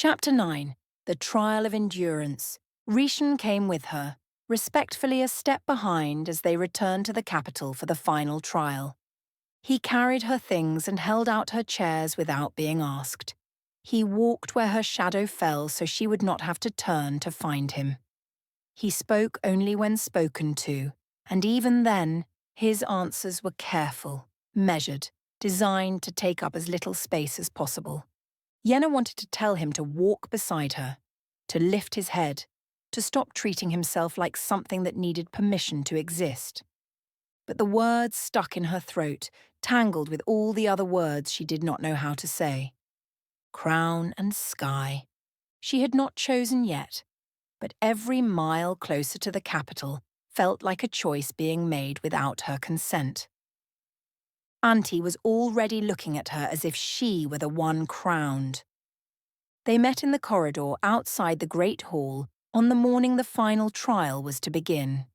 Chapter 9. The Trial of Endurance. Rishon came with her, respectfully a step behind as they returned to the capital for the final trial. He carried her things and held out her chairs without being asked. He walked where her shadow fell so she would not have to turn to find him. He spoke only when spoken to, and even then, his answers were careful, measured, designed to take up as little space as possible. Yenna wanted to tell him to walk beside her, to lift his head, to stop treating himself like something that needed permission to exist. But the words stuck in her throat, tangled with all the other words she did not know how to say. Crown and sky. She had not chosen yet, but every mile closer to the capital felt like a choice being made without her consent. Auntie was already looking at her as if she were the one crowned. They met in the corridor outside the great hall on the morning the final trial was to begin.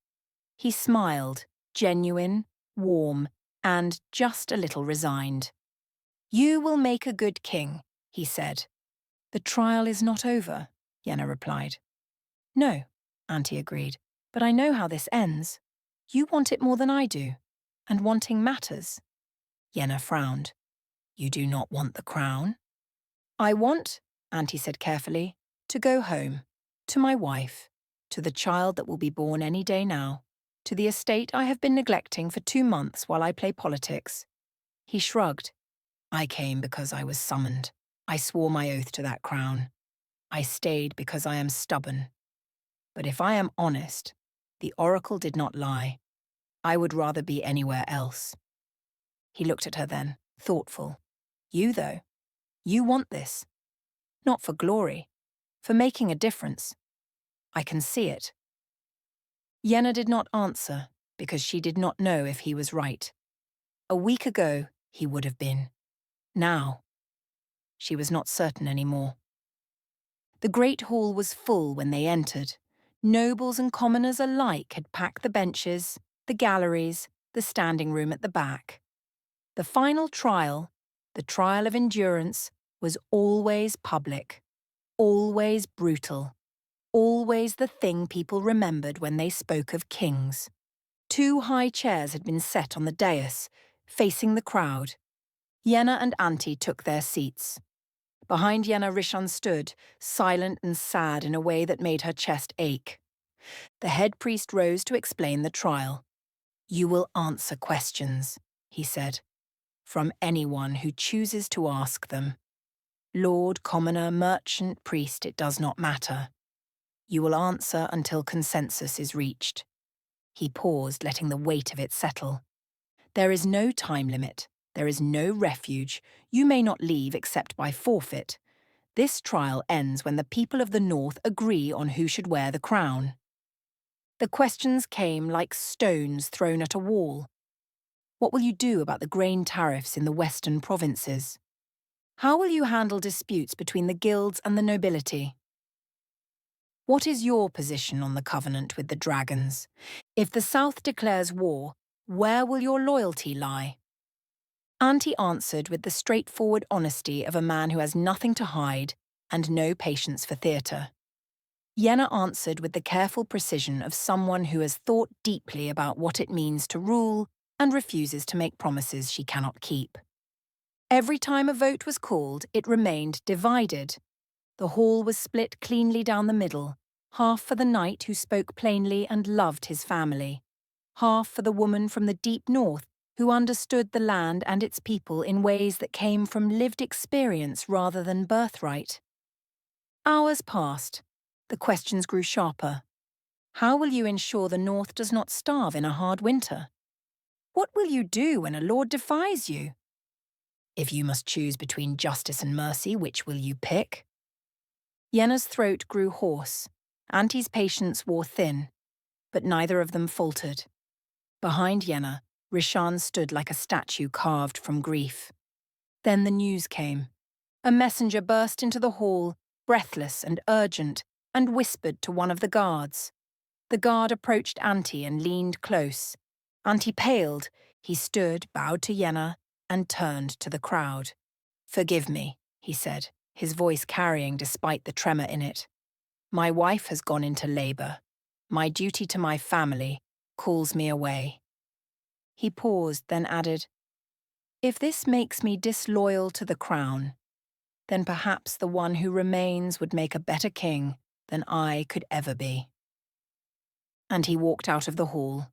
He smiled, genuine, warm, and just a little resigned. "You will make a good king," he said. "The trial is not over," Yenna replied. "No," Auntie agreed, "but I know how this ends. You want it more than I do, and wanting matters." Yenna frowned. "You do not want the crown?" "I want," Auntie said carefully, "to go home, to my wife, to the child that will be born any day now, to the estate I have been neglecting for 2 months while I play politics." He shrugged. "I came because I was summoned. I swore my oath to that crown. I stayed because I am stubborn. But if I am honest, the oracle did not lie. I would rather be anywhere else." He looked at her then, thoughtful. "You, though, you want this. Not for glory, for making a difference. I can see it." Yenna did not answer because she did not know if he was right. A week ago, he would have been. Now, she was not certain anymore. The great hall was full when they entered. Nobles and commoners alike had packed the benches, the galleries, the standing room at the back. The final trial, the trial of endurance, was always public, always brutal, always the thing people remembered when they spoke of kings. 2 high chairs had been set on the dais, facing the crowd. Yenna and Auntie took their seats. Behind Yenna, Rishon stood, silent and sad in a way that made her chest ache. The head priest rose to explain the trial. "You will answer questions," he said, "from anyone who chooses to ask them. Lord, commoner, merchant, priest, it does not matter. You will answer until consensus is reached." He paused, letting the weight of it settle. "There is no time limit. There is no refuge. You may not leave except by forfeit. This trial ends when the people of the North agree on who should wear the crown." The questions came like stones thrown at a wall. What will you do about the grain tariffs in the western provinces? How will you handle disputes between the guilds and the nobility? What is your position on the covenant with the dragons? If the South declares war, where will your loyalty lie? Auntie answered with the straightforward honesty of a man who has nothing to hide and no patience for theatre. Yenna answered with the careful precision of someone who has thought deeply about what it means to rule and refuses to make promises she cannot keep. Every time a vote was called, it remained divided. The hall was split cleanly down the middle, half for the knight who spoke plainly and loved his family, half for the woman from the deep north who understood the land and its people in ways that came from lived experience rather than birthright. Hours passed. The questions grew sharper. How will you ensure the North does not starve in a hard winter? What will you do when a lord defies you? If you must choose between justice and mercy, which will you pick? Yenna's throat grew hoarse. Auntie's patience wore thin, but neither of them faltered. Behind Yenna, Rishon stood like a statue carved from grief. Then the news came. A messenger burst into the hall, breathless and urgent, and whispered to one of the guards. The guard approached Auntie and leaned close. Auntie paled. He stood, bowed to Yenna, and turned to the crowd. "Forgive me," he said. his voice carrying despite the tremor in it. "My wife has gone into labor. My duty to my family calls me away." He paused, then added, "If this makes me disloyal to the crown, then perhaps the one who remains would make a better king than I could ever be." And he walked out of the hall.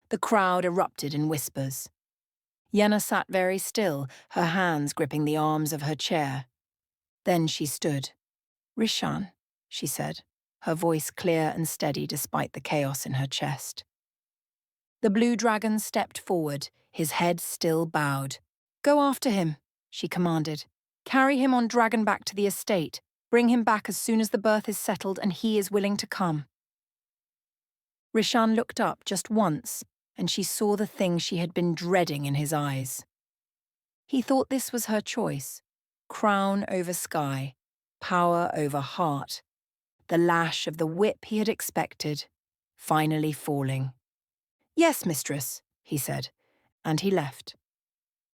The crowd erupted in whispers. Yenna sat very still, her hands gripping the arms of her chair. Then she stood. "Rishan," she said, her voice clear and steady despite the chaos in her chest. The blue dragon stepped forward, his head still bowed. "Go after him," she commanded. "Carry him on dragon back to the estate. Bring him back as soon as the birth is settled and he is willing to come." Rishan looked up just once, and she saw the thing she had been dreading in his eyes. He thought this was her choice: crown over sky, power over heart. The lash of the whip he had expected, finally falling. "Yes, mistress," he said, and he left.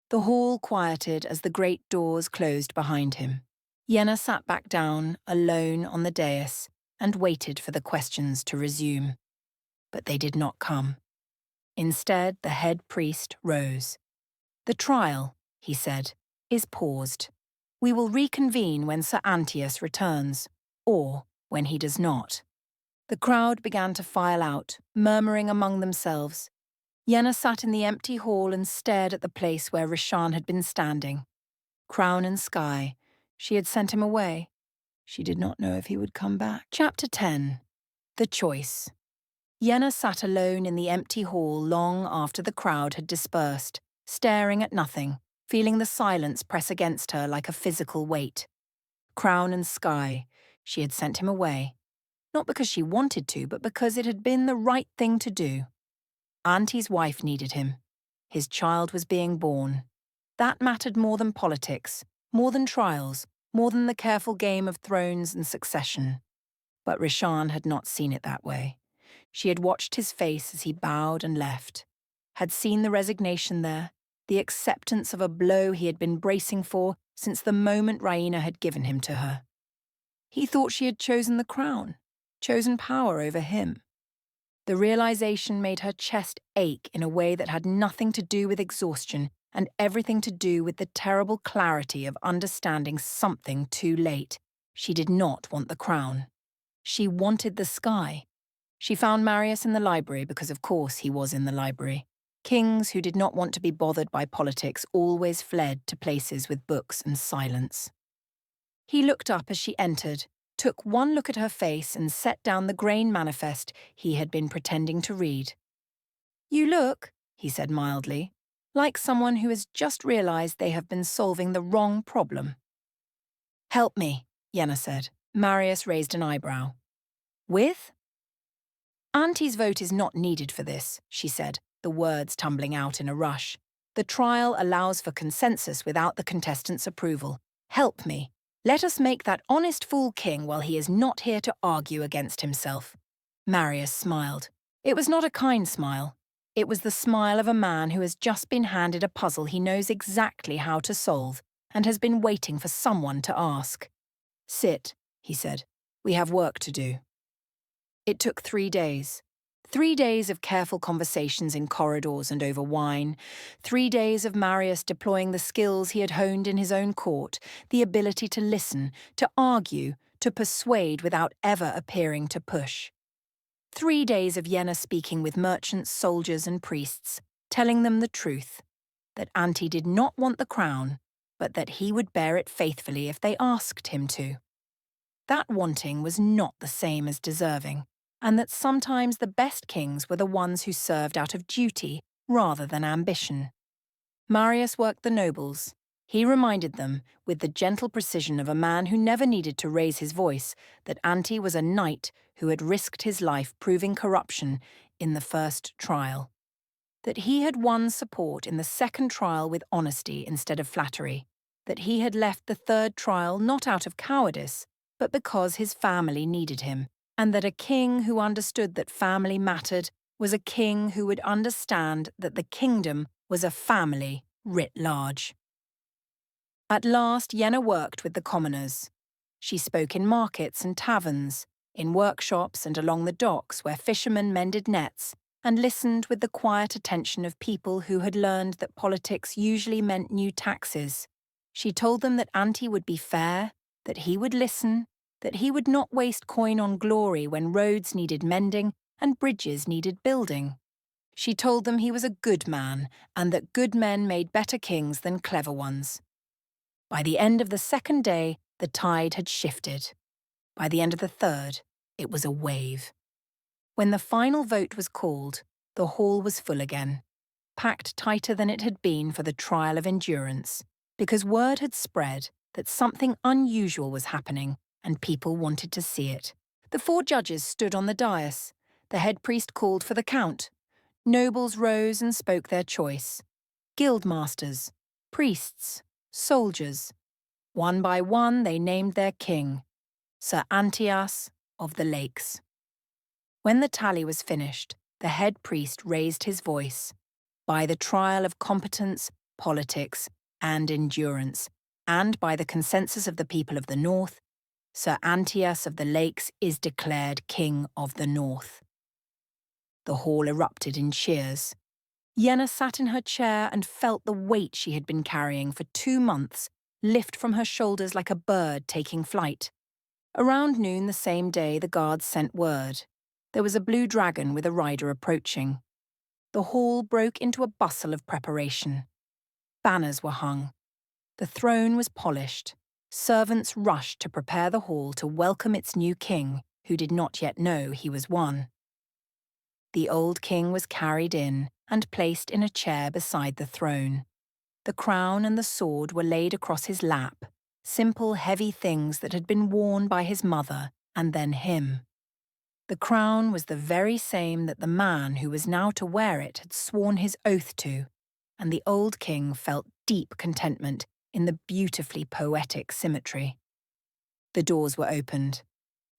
The hall quieted as the great doors closed behind him. Yenna sat back down, alone on the dais, and waited for the questions to resume. But they did not come. Instead, the head priest rose. "The trial," he said, "is paused. We will reconvene when Sir Antaeus returns, or when he does not." The crowd began to file out, murmuring among themselves. Yenna sat in the empty hall and stared at the place where Rishan had been standing. Crown and sky. She had sent him away. She did not know if he would come back. Chapter 10. The Choice. Yenna sat alone in the empty hall long after the crowd had dispersed, staring at nothing, feeling the silence press against her like a physical weight. Crown and sky. She had sent him away. Not because she wanted to, but because it had been the right thing to do. Auntie's wife needed him. His child was being born. That mattered more than politics, more than trials, more than the careful game of thrones and succession. But Rishan had not seen it that way. She had watched his face as he bowed and left, had seen the resignation there, the acceptance of a blow he had been bracing for since the moment Raina had given him to her. He thought she had chosen the crown, chosen power over him. The realization made her chest ache in a way that had nothing to do with exhaustion and everything to do with the terrible clarity of understanding something too late. She did not want the crown. She wanted the sky. She found Marius in the library because, of course, he was in the library. Kings who did not want to be bothered by politics always fled to places with books and silence. He looked up as she entered, took one look at her face and set down the grain manifest he had been pretending to read. "You look," he said mildly, "like someone who has just realized they have been solving the wrong problem." "Help me," Yenna said. Marius raised an eyebrow. "With?" "Auntie's vote is not needed for this," she said, the words tumbling out in a rush. "The trial allows for consensus without the contestants' approval. Help me. Let us make that honest fool king while he is not here to argue against himself." Marius smiled. It was not a kind smile. It was the smile of a man who has just been handed a puzzle he knows exactly how to solve and has been waiting for someone to ask. "Sit," he said. "We have work to do." It took 3 days. 3 days of careful conversations in corridors and over wine. 3 days of Marius deploying the skills he had honed in his own court, the ability to listen, to argue, to persuade without ever appearing to push. 3 days of Yenna speaking with merchants, soldiers and priests, telling them the truth, that Auntie did not want the crown, but that he would bear it faithfully if they asked him to. That wanting was not the same as deserving, and that sometimes the best kings were the ones who served out of duty rather than ambition. Marius worked the nobles. He reminded them, with the gentle precision of a man who never needed to raise his voice, that Auntie was a knight who had risked his life proving corruption in the first trial. That he had won support in the second trial with honesty instead of flattery. That he had left the third trial not out of cowardice, but because his family needed him. And that a king who understood that family mattered was a king who would understand that the kingdom was a family writ large. At last, Yenna worked with the commoners. She spoke in markets and taverns, in workshops and along the docks where fishermen mended nets, and listened with the quiet attention of people who had learned that politics usually meant new taxes. She told them that Anti would be fair, that he would listen, that he would not waste coin on glory when roads needed mending and bridges needed building. She told them he was a good man and that good men made better kings than clever ones. By the end of the second day, the tide had shifted. By the end of the third, it was a wave. When the final vote was called, the hall was full again, packed tighter than it had been for the trial of endurance, because word had spread that something unusual was happening and people wanted to see it. The 4 judges stood on the dais. The head priest called for the count. Nobles rose and spoke their choice. Guildmasters, priests, soldiers. One by one they named their king, Sir Antias of the Lakes. When the tally was finished, the head priest raised his voice. By the trial of competence, politics, and endurance, and by the consensus of the people of the North, Sir Antias of the Lakes is declared King of the North. The hall erupted in cheers. Yenna sat in her chair and felt the weight she had been carrying for 2 months lift from her shoulders like a bird taking flight. Around noon the same day, the guards sent word. There was a blue dragon with a rider approaching. The hall broke into a bustle of preparation. Banners were hung. The throne was polished. Servants rushed to prepare the hall to welcome its new king, who did not yet know he was one. The old king was carried in and placed in a chair beside the throne. The crown and the sword were laid across his lap, simple, heavy things that had been worn by his mother and then him. The crown was the very same that the man who was now to wear it had sworn his oath to, and the old king felt deep contentment in the beautifully poetic symmetry. The doors were opened.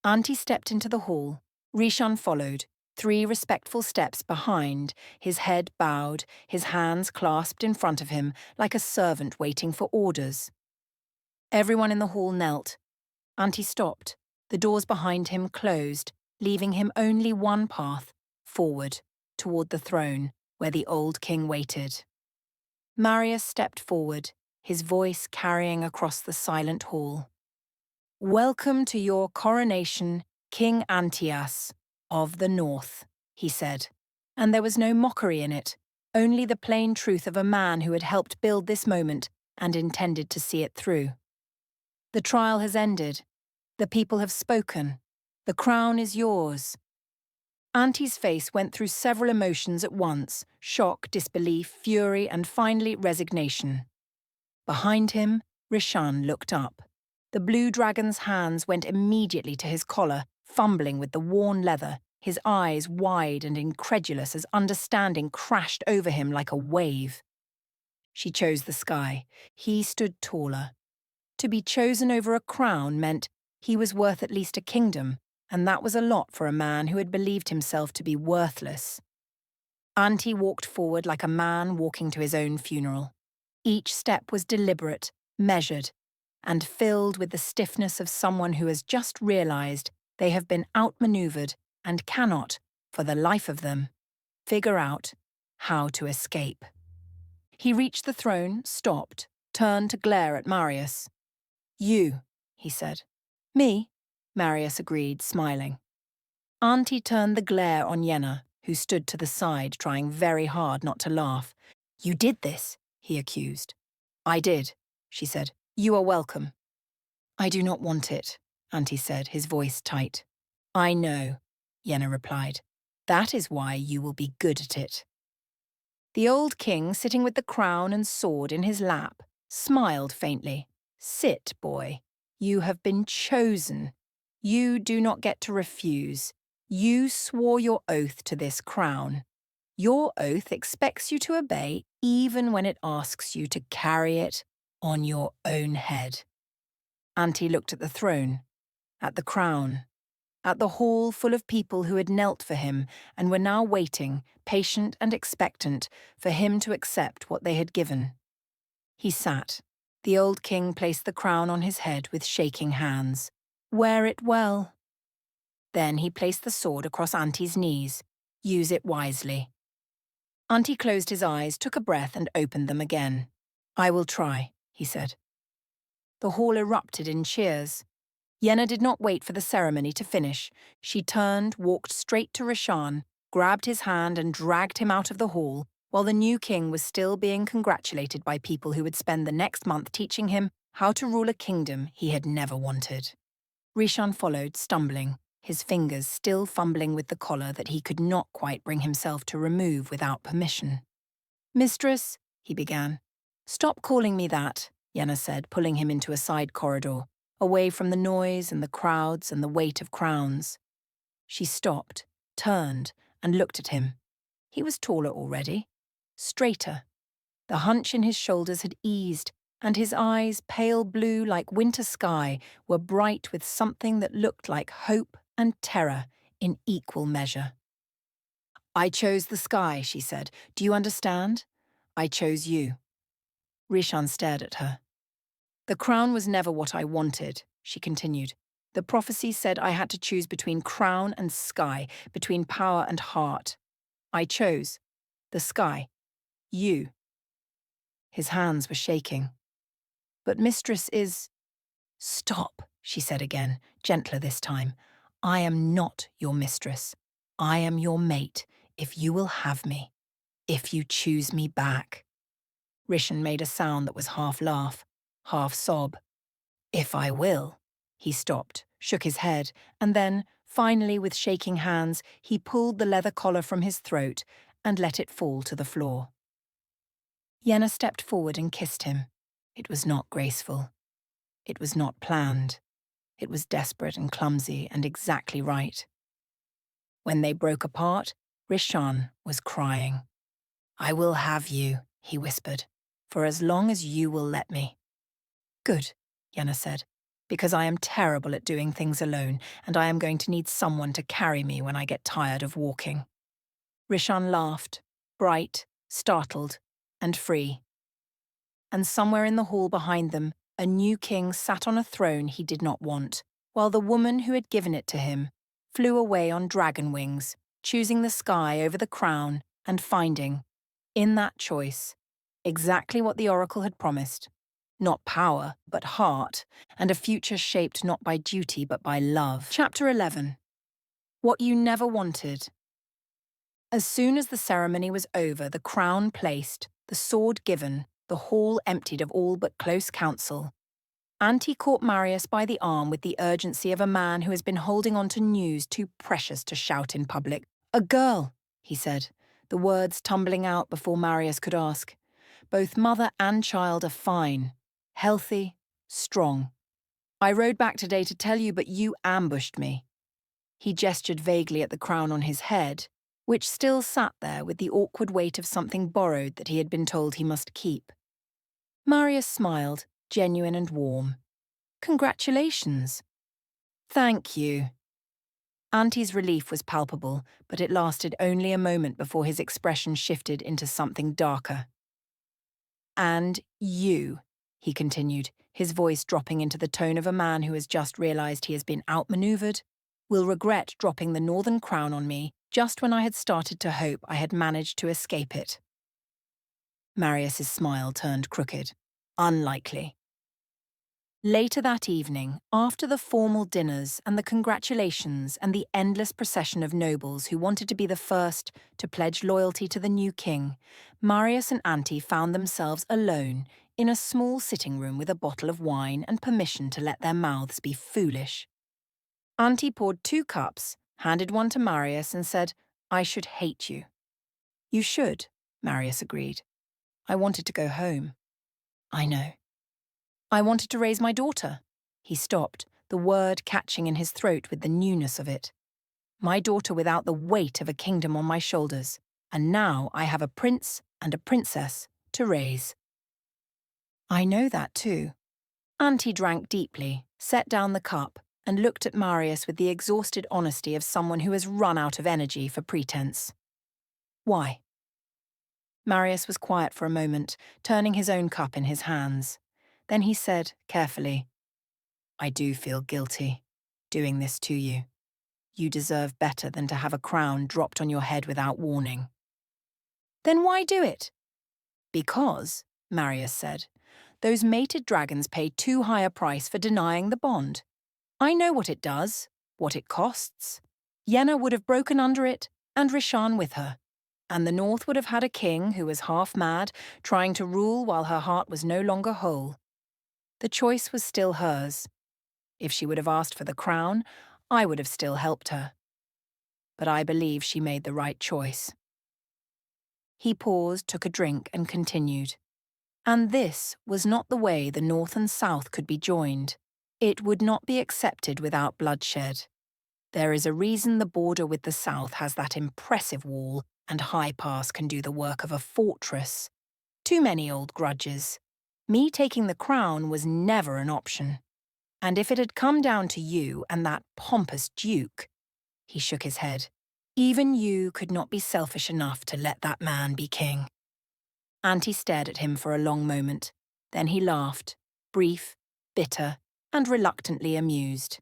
Auntie stepped into the hall. Rishan followed, 3 respectful steps behind, his head bowed, his hands clasped in front of him like a servant waiting for orders. Everyone in the hall knelt. Auntie stopped. The doors behind him closed, leaving him only one path, forward, toward the throne, where the old king waited. Marius stepped forward, his voice carrying across the silent hall. "Welcome to your coronation, King Antias of the North," he said, and there was no mockery in it, only the plain truth of a man who had helped build this moment and intended to see it through. "The trial has ended. The people have spoken. The crown is yours." Auntie's face went through several emotions at once: shock, disbelief, fury, and finally resignation. Behind him, Rishan looked up. The blue dragon's hands went immediately to his collar, fumbling with the worn leather, his eyes wide and incredulous as understanding crashed over him like a wave. She chose the sky. He stood taller. To be chosen over a crown meant he was worth at least a kingdom, and that was a lot for a man who had believed himself to be worthless. Auntie walked forward like a man walking to his own funeral. Each step was deliberate, measured, and filled with the stiffness of someone who has just realized they have been outmaneuvered and cannot, for the life of them, figure out how to escape. He reached the throne, stopped, turned to glare at Marius. "You," he said. "Me?" Marius agreed, smiling. Auntie turned the glare on Yenna, who stood to the side, trying very hard not to laugh. "You did this," he accused. "I did," she said. "You are welcome." "I do not want it," Auntie said, his voice tight. "I know," Yenna replied. "That is why you will be good at it." The old king, sitting with the crown and sword in his lap, smiled faintly. "Sit, boy. You have been chosen. You do not get to refuse. You swore your oath to this crown. Your oath expects you to obey even when it asks you to carry it on your own head." Auntie looked at the throne, at the crown, at the hall full of people who had knelt for him and were now waiting, patient and expectant, for him to accept what they had given. He sat, The old king placed the crown on his head with shaking hands. "Wear it well." Then he placed the sword across Auntie's knees. "Use it wisely." Auntie closed his eyes, took a breath and opened them again. "I will try," he said. The hall erupted in cheers. Yenna did not wait for the ceremony to finish. She turned, walked straight to Rishan, grabbed his hand and dragged him out of the hall, while the new king was still being congratulated by people who would spend the next month teaching him how to rule a kingdom he had never wanted. Rishan followed, stumbling, his fingers still fumbling with the collar that he could not quite bring himself to remove without permission. "Mistress," he began. "Stop calling me that," Yenna said, pulling him into a side corridor, away from the noise and the crowds and the weight of crowns. She stopped, turned, and looked at him. He was taller already, straighter. The hunch in his shoulders had eased, and his eyes, pale blue like winter sky, were bright with something that looked like hope and terror in equal measure. "I chose the sky," she said. "Do you understand? I chose you." Rishan stared at her. "The crown was never what I wanted," she continued. "The prophecy said I had to choose between crown and sky, between power and heart. I chose the sky. You." His hands were shaking. "But mistress is—" "Stop," she said again, gentler this time. "I am not your mistress. I am your mate, if you will have me, if you choose me back." Rishan made a sound that was half laugh, half sob. "If I will." He stopped, shook his head, and then, finally with shaking hands, he pulled the leather collar from his throat and let it fall to the floor. Yenna stepped forward and kissed him. It was not graceful. It was not planned. It was desperate and clumsy and exactly right. When they broke apart, Rishan was crying. "I will have you," he whispered, "for as long as you will let me." "Good," Yenna said, "because I am terrible at doing things alone, and I am going to need someone to carry me when I get tired of walking." Rishan laughed, bright, startled, and free. And somewhere in the hall behind them, a new king sat on a throne he did not want, while the woman who had given it to him flew away on dragon wings, choosing the sky over the crown and finding, in that choice, exactly what the oracle had promised. Not power, but heart, and a future shaped not by duty but by love. Chapter 11. What You Never Wanted. As soon as the ceremony was over, the crown placed, the sword given, the hall emptied of all but close counsel, Auntie caught Marius by the arm with the urgency of a man who has been holding on to news too precious to shout in public. "A girl," he said, the words tumbling out before Marius could ask. "Both mother and child are fine, healthy, strong. I rode back today to tell you, but you ambushed me." He gestured vaguely at the crown on his head, which still sat there with the awkward weight of something borrowed that he had been told he must keep. Marius smiled, genuine and warm. "Congratulations." "Thank you." Auntie's relief was palpable, but it lasted only a moment before his expression shifted into something darker. "And you," he continued, his voice dropping into the tone of a man who has just realized he has been outmaneuvered, "will regret dropping the northern crown on me just when I had started to hope I had managed to escape it." Marius's smile turned crooked. Unlikely. Later that evening, after the formal dinners and the congratulations and the endless procession of nobles who wanted to be the first to pledge loyalty to the new king, Marius and Auntie found themselves alone in a small sitting room with a bottle of wine and permission to let their mouths be foolish. Auntie poured 2 cups, handed one to Marius and said, "I should hate you." "You should," Marius agreed. "I wanted to go home." "I know." "I wanted to raise my daughter." He stopped, the word catching in his throat with the newness of it. "My daughter without the weight of a kingdom on my shoulders, and now I have a prince and a princess to raise." "I know that too." Auntie drank deeply, set down the cup, and looked at Marius with the exhausted honesty of someone who has run out of energy for pretense. "Why?" Marius was quiet for a moment, turning his own cup in his hands. Then he said, carefully, I do feel guilty doing this to you. You deserve better than to have a crown dropped on your head without warning. Then why do it? Because, Marius said, those mated dragons pay too high a price for denying the bond. I know what it does, what it costs. Yenna would have broken under it, and Rishan with her. And the North would have had a king who was half mad, trying to rule while her heart was no longer whole. The choice was still hers. If she would have asked for the crown, I would have still helped her. But I believe she made the right choice. He paused, took a drink, and continued. And this was not the way the North and South could be joined. It would not be accepted without bloodshed. There is a reason the border with the South has that impressive wall, and High Pass can do the work of a fortress. Too many old grudges. Me taking the crown was never an option. And if it had come down to you and that pompous duke, he shook his head, even you could not be selfish enough to let that man be king. Auntie stared at him for a long moment. Then he laughed, brief, bitter, and reluctantly amused.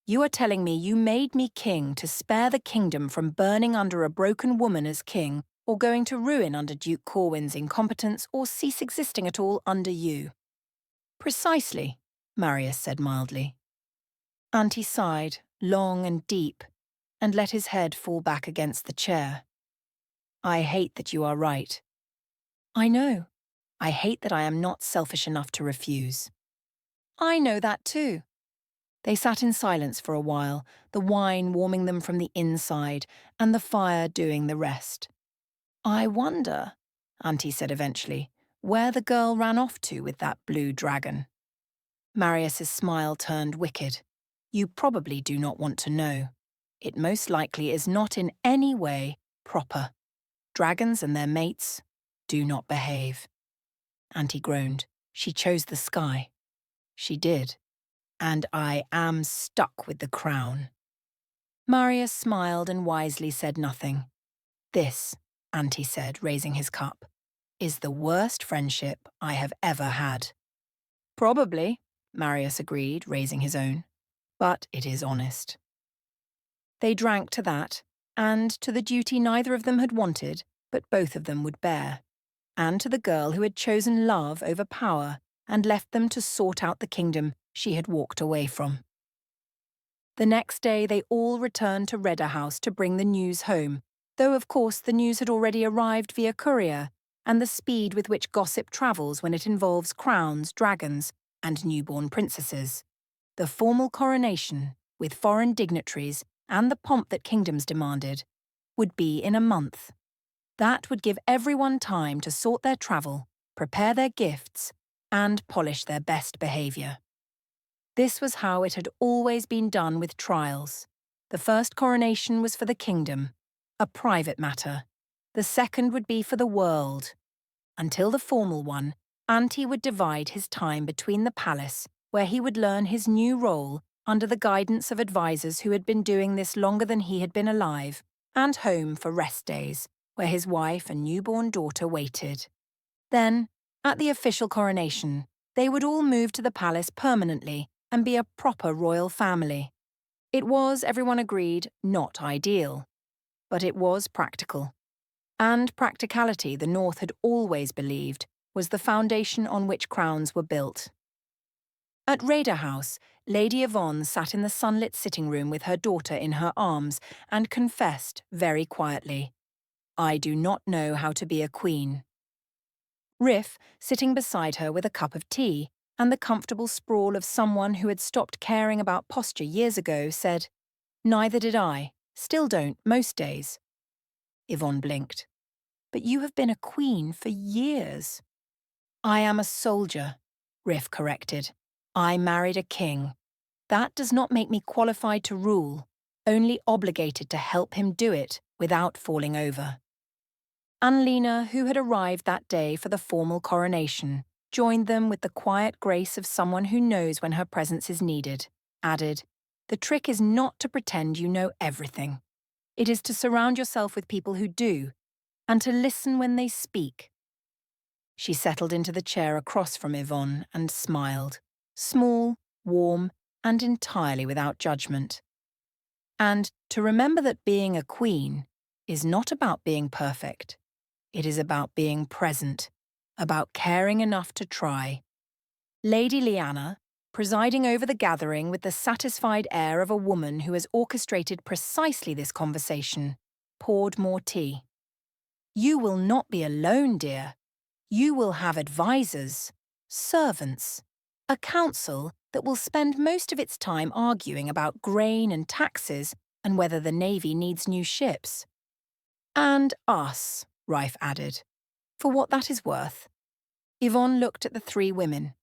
You are telling me you made me king to spare the kingdom from burning under a broken woman as king, or going to ruin under Duke Corwin's incompetence, or cease existing at all under you. Precisely, Marius said mildly. Auntie sighed, long and deep, and let his head fall back against the chair. I hate that you are right. I know. I hate that I am not selfish enough to refuse. I know that too. They sat in silence for a while, the wine warming them from the inside and the fire doing the rest. I wonder, Auntie said eventually, where the girl ran off to with that blue dragon. Marius's smile turned wicked. You probably do not want to know. It most likely is not in any way proper. Dragons and their mates do not behave. Auntie groaned. She chose the sky. She did. And I am stuck with the crown. Marius smiled and wisely said nothing. This, Auntie said, raising his cup, is the worst friendship I have ever had. Probably, Marius agreed, raising his own. But it is honest. They drank to that, and to the duty neither of them had wanted, but both of them would bear, and to the girl who had chosen love over power and left them to sort out the kingdom she had walked away from. The next day they all returned to Redder House to bring the news home, though of course the news had already arrived via courier, and the speed with which gossip travels when it involves crowns, dragons, and newborn princesses. The formal coronation, with foreign dignitaries and the pomp that kingdoms demanded, would be in a month. That would give everyone time to sort their travel, prepare their gifts, and polish their best behaviour. This was how it had always been done with trials. The first coronation was for the kingdom, a private matter. The second would be for the world. Until the formal one, Auntie would divide his time between the palace, where he would learn his new role under the guidance of advisers who had been doing this longer than he had been alive, and home for rest days, where his wife and newborn daughter waited. Then, at the official coronation, they would all move to the palace permanently and be a proper royal family. It was, everyone agreed, not ideal. But it was practical. And practicality, the North had always believed, was the foundation on which crowns were built. At Rader House, Lady Yvonne sat in the sunlit sitting room with her daughter in her arms and confessed very quietly, I do not know how to be a queen. Riff, sitting beside her with a cup of tea and the comfortable sprawl of someone who had stopped caring about posture years ago, said, Neither did I, still don't, most days. Yvonne blinked. But you have been a queen for years. I am a soldier, Riff corrected. I married a king. That does not make me qualified to rule, only obligated to help him do it without falling over. Annalena, who had arrived that day for the formal coronation, joined them with the quiet grace of someone who knows when her presence is needed, added, The trick is not to pretend you know everything. It is to surround yourself with people who do, and to listen when they speak. She settled into the chair across from Yvonne and smiled, small, warm, and entirely without judgment. And to remember that being a queen is not about being perfect. It is about being present, about caring enough to try. Lady Lyanna, presiding over the gathering with the satisfied air of a woman who has orchestrated precisely this conversation, poured more tea. "You will not be alone, dear. You will have advisors, servants, a council that will spend most of its time arguing about grain and taxes and whether the Navy needs new ships. And us," Rife added, "for what that is worth." Yvonne looked at the three women.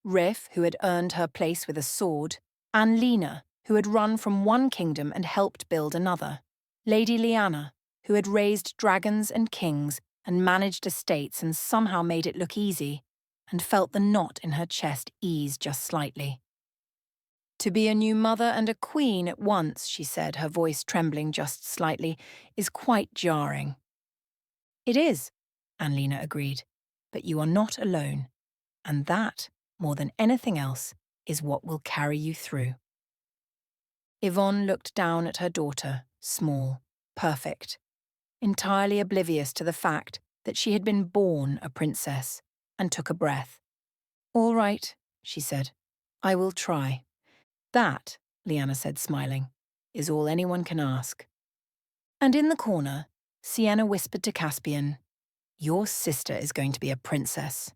Riff, who had earned her place with a sword, and Lena, who had run from one kingdom and helped build another. Lady Lyanna, who had raised dragons and kings and managed estates and somehow made it look easy, and felt the knot in her chest ease just slightly. "To be a new mother and a queen at once," she said, her voice trembling just slightly, "is quite jarring." "It is," Annalena agreed, "but you are not alone. And that, more than anything else, is what will carry you through." Yvonne looked down at her daughter, small, perfect, entirely oblivious to the fact that she had been born a princess, and took a breath. "All right," she said. "I will try." "That," Lyanna said, smiling, "is all anyone can ask." And in the corner, Sienna whispered to Caspian, "Your sister is going to be a princess.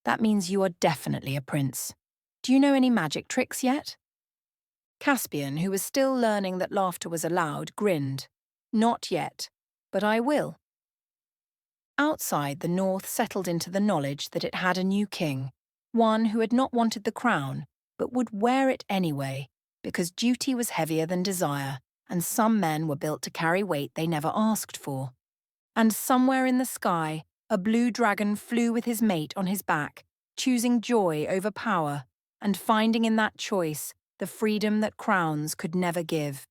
That means you are definitely a prince. Do you know any magic tricks yet?" Caspian, who was still learning that laughter was allowed, grinned. "Not yet, but I will." Outside, the North settled into the knowledge that it had a new king, one who had not wanted the crown, but would wear it anyway, because duty was heavier than desire, and some men were built to carry weight they never asked for. And somewhere in the sky, a blue dragon flew with his mate on his back, choosing joy over power, and finding in that choice the freedom that crowns could never give.